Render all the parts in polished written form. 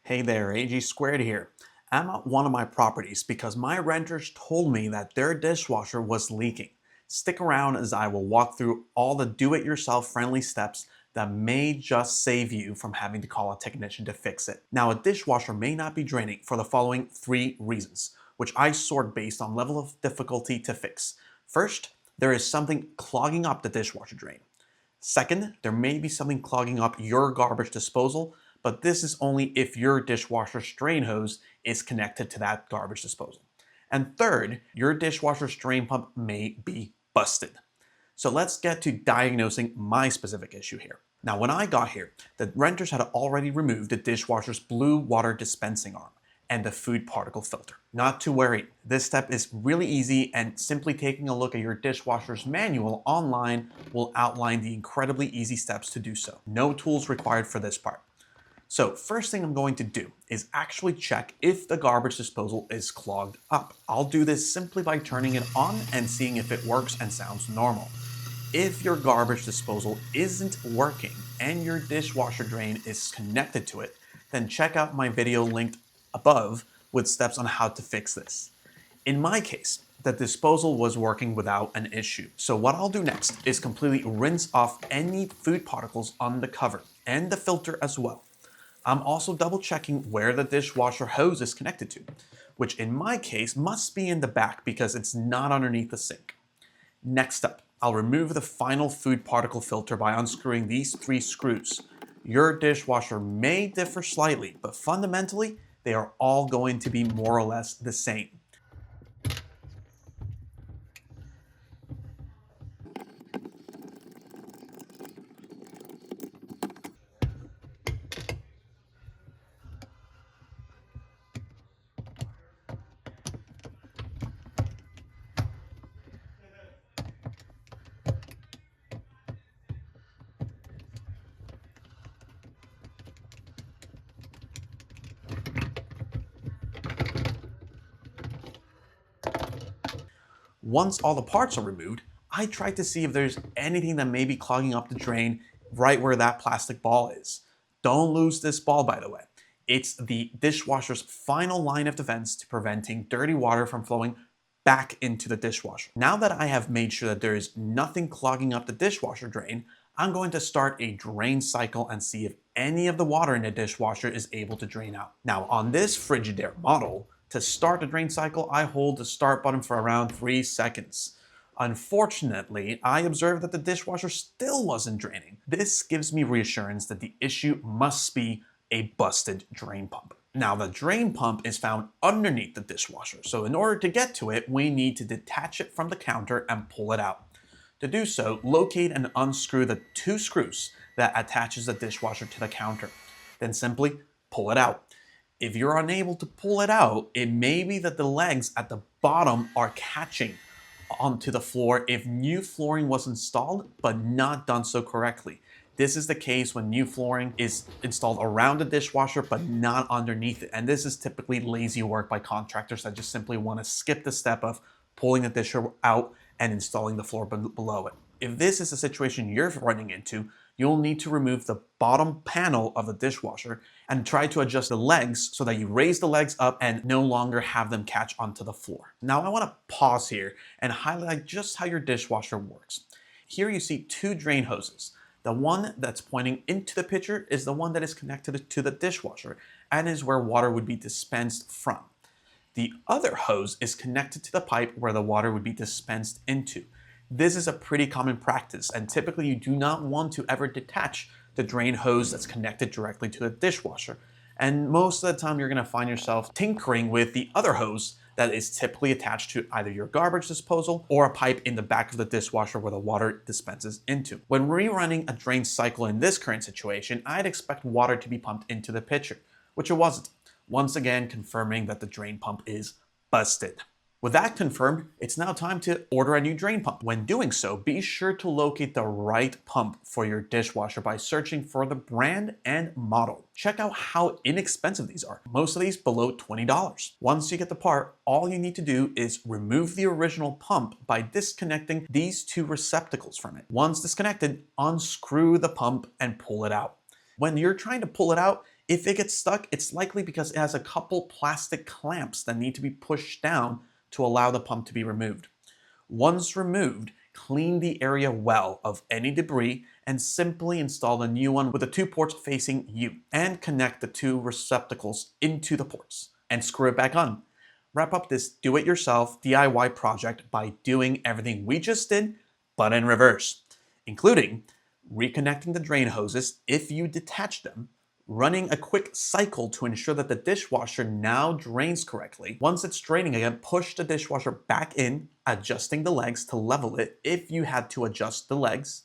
Hey there, AG Squared here. I'm at one of my properties because my renters told me that their dishwasher was leaking. Stick around as I will walk through all the do-it-yourself friendly steps that may just save you from having to call a technician to fix it. Now, a dishwasher may not be draining for the following 3 reasons, which I sort based on level of difficulty to fix. First, there is something clogging up the dishwasher drain. Second, there may be something clogging up your garbage disposal, but this is only if your dishwasher's drain hose is connected to that garbage disposal. And third, your dishwasher's drain pump may be busted. So let's get to diagnosing my specific issue here. Now, when I got here, the renters had already removed the dishwasher's blue water dispensing arm and the food particle filter. Not to worry, this step is really easy, and simply taking a look at your dishwasher's manual online will outline the incredibly easy steps to do so. No tools required for this part. So first thing I'm going to do is actually check if the garbage disposal is clogged up. I'll do this simply by turning it on and seeing if it works and sounds normal. If your garbage disposal isn't working and your dishwasher drain is connected to it, then check out my video linked above with steps on how to fix this. In my case, the disposal was working without an issue. So what I'll do next is completely rinse off any food particles on the cover and the filter as well. I'm also double checking where the dishwasher hose is connected to, which in my case must be in the back because it's not underneath the sink. Next up, I'll remove the final food particle filter by unscrewing these 3 screws. Your dishwasher may differ slightly, but fundamentally, they are all going to be more or less the same. Once all the parts are removed, I try to see if there's anything that may be clogging up the drain right where that plastic ball is. Don't lose this ball, by the way. It's the dishwasher's final line of defense to preventing dirty water from flowing back into the dishwasher. Now that I have made sure that there is nothing clogging up the dishwasher drain, I'm going to start a drain cycle and see if any of the water in the dishwasher is able to drain out. Now, on this Frigidaire model, to start the drain cycle, I hold the start button for around 3 seconds. Unfortunately, I observed that the dishwasher still wasn't draining. This gives me reassurance that the issue must be a busted drain pump. Now, the drain pump is found underneath the dishwasher, so in order to get to it, we need to detach it from the counter and pull it out. To do so, locate and unscrew the 2 screws that attaches the dishwasher to the counter. Then simply pull it out. If you're unable to pull it out, it may be that the legs at the bottom are catching onto the floor if new flooring was installed but not done so correctly. This is the case when new flooring is installed around the dishwasher but not underneath it. And this is typically lazy work by contractors that just simply want to skip the step of pulling the dishwasher out and installing the floor below it. If this is a situation you're running into, you'll need to remove the bottom panel of the dishwasher and try to adjust the legs so that you raise the legs up and no longer have them catch onto the floor. Now I want to pause here and highlight just how your dishwasher works. Here you see 2 drain hoses. The one that's pointing into the pitcher is the one that is connected to the dishwasher and is where water would be dispensed from. The other hose is connected to the pipe where the water would be dispensed into. This is a pretty common practice, and typically you do not want to ever detach the drain hose that's connected directly to the dishwasher. And most of the time you're going to find yourself tinkering with the other hose that is typically attached to either your garbage disposal or a pipe in the back of the dishwasher where the water dispenses into. When rerunning a drain cycle in this current situation, I'd expect water to be pumped into the pitcher, which it wasn't. Once again, confirming that the drain pump is busted. With that confirmed, it's now time to order a new drain pump. When doing so, be sure to locate the right pump for your dishwasher by searching for the brand and model. Check out how inexpensive these are. Most of these below $20. Once you get the part, all you need to do is remove the original pump by disconnecting these 2 receptacles from it. Once disconnected, unscrew the pump and pull it out. When you're trying to pull it out, If it gets stuck, it's likely because it has a couple plastic clamps that need to be pushed down to allow the pump to be removed. Once removed, clean the area well of any debris and simply install the new one with the two ports facing you, and connect the two receptacles into the ports and screw it back on. Wrap up this do-it-yourself DIY project by doing everything we just did, but in reverse, including reconnecting the drain hoses if you detach them, running a quick cycle to ensure that the dishwasher now drains correctly. Once it's draining again, push the dishwasher back in, adjusting the legs to level it if you had to adjust the legs,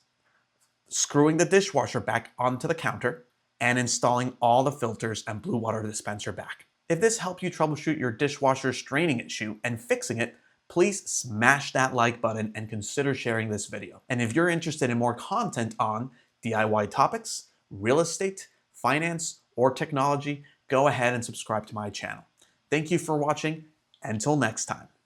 screwing the dishwasher back onto the counter, and installing all the filters and blue water dispenser back. If this helped you troubleshoot your dishwasher straining issue and fixing it, please smash that like button and consider sharing this video. And if you're interested in more content on DIY topics, real estate, finance, or technology, go ahead and subscribe to my channel. Thank you for watching. Until next time.